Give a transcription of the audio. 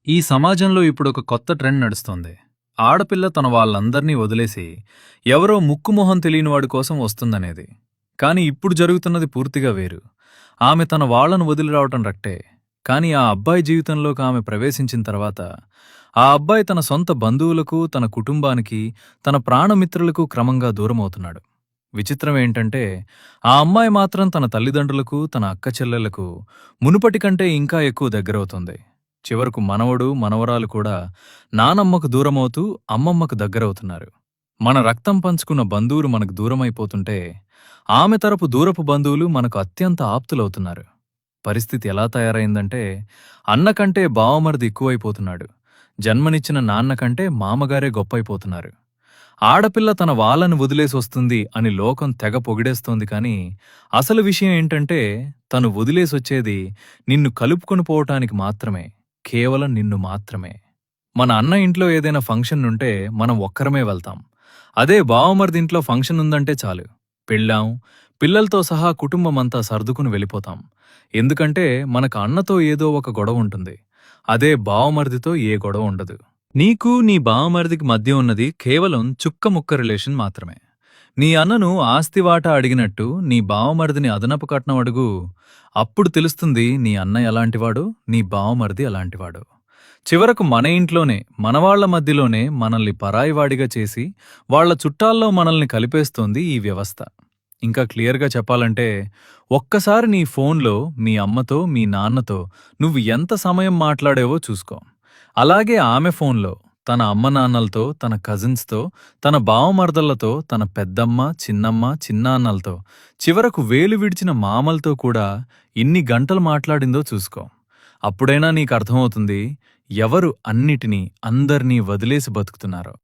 ఈ సమాజంలో ఇప్పుడొక కొత్త ట్రెండ్ నడుస్తోంది. ఆడపిల్ల తన వాళ్ళందర్నీ వదిలేసి, ఎవరో ముక్కుమొహం తెలియనివాడి కోసం వస్తుందనేది. కాని ఇప్పుడు జరుగుతున్నది పూర్తిగా వేరు. ఆమె తన వాళ్లను వదిలి రావటం రట్టే. కాని ఆ అబ్బాయి జీవితంలోకి ఆమె ప్రవేశించిన తర్వాత, ఆ అబ్బాయి తన సొంత బంధువులకు, తన కుటుంబానికి, తన ప్రాణమిత్రులకు క్రమంగా దూరమవుతున్నాడు. విచిత్రమేంటంటే, ఆ అమ్మాయి మాత్రం తన తల్లిదండ్రులకు, తన అక్కచెల్లెళ్లకు మునుపటి కంటే ఇంకా ఎక్కువ దగ్గరవుతుంది. చివరకు మనవడు, మనవరాలు కూడా నానమ్మకు దూరమవుతూ అమ్మమ్మకు దగ్గరవుతున్నారు. మన రక్తం పంచుకున్న బంధువులు మనకు దూరమైపోతుంటే, ఆమె తరపు దూరపు బంధువులు మనకు అత్యంత ఆప్తులవుతున్నారు. పరిస్థితి ఎలా తయారైందంటే, అన్నకంటే బావమరిది ఎక్కువైపోతున్నాడు. జన్మనిచ్చిన నాన్నకంటే మామగారే గొప్పైపోతున్నారు. ఆడపిల్ల తన వాళ్ళను వదిలేసొస్తుంది అని లోకం తెగ పొగిడేస్తోంది కాని, అసలు విషయం ఏంటంటే, తను వదిలేసొచ్చేది నిన్ను కలుపుకొని పోవటానికి మాత్రమే. కేవలం నిన్ను మాత్రమే. మన అన్న ఇంట్లో ఏదైనా ఫంక్షన్ ఉంటే మనం ఒక్కరమే వెళ్తాం. అదే బావమరిదింట్లో ఫంక్షన్ ఉందంటే చాలు, పెళ్ళాం, పిల్లలతో సహా కుటుంబమంతా సర్దుకుని వెళ్ళిపోతాం. ఎందుకంటే మనకు అన్నతో ఏదో ఒక గొడవ ఉంటుంది. అదే బావమరిదితో ఏ గొడవ ఉండదు. నీకు నీ బావమరిదికి మధ్య ఉన్నది కేవలం చుక్కముక్క రిలేషన్ మాత్రమే. నీ అన్నను ఆస్తివాటా అడిగినట్టు నీ బావమరిదిని అదనపు కట్నం అడుగు. అప్పుడు తెలుస్తుంది నీ అన్న ఎలాంటివాడు, నీ బావమరిది ఎలాంటివాడు. చివరకు మన ఇంట్లోనే, మనవాళ్ల మధ్యలోనే మనల్ని పరాయివాడిగా చేసి, వాళ్ల చుట్టాల్లో మనల్ని కలిపేస్తోంది ఈ వ్యవస్థ. ఇంకా క్లియర్గా చెప్పాలంటే, ఒక్కసారి నీ ఫోన్లో మీ అమ్మతో, మీ నాన్నతో నువ్వు ఎంత సమయం మాట్లాడేవో చూసుకో. అలాగే ఆమె ఫోన్లో తన అమ్మనాన్నలతో, తన కజిన్స్తో, తన బావమరదళ్లతో, తన పెద్దమ్మ, చిన్నమ్మ, చిన్నాన్నలతో, చివరకు వేలు విడిచిన మామలతో కూడా ఎన్ని గంటలు మాట్లాడిందో చూసుకో. అప్పుడైనా నీకు అర్థమవుతుంది ఎవరు అన్నిటినీ, అందర్నీ వదిలేసి బతుకుతున్నారో.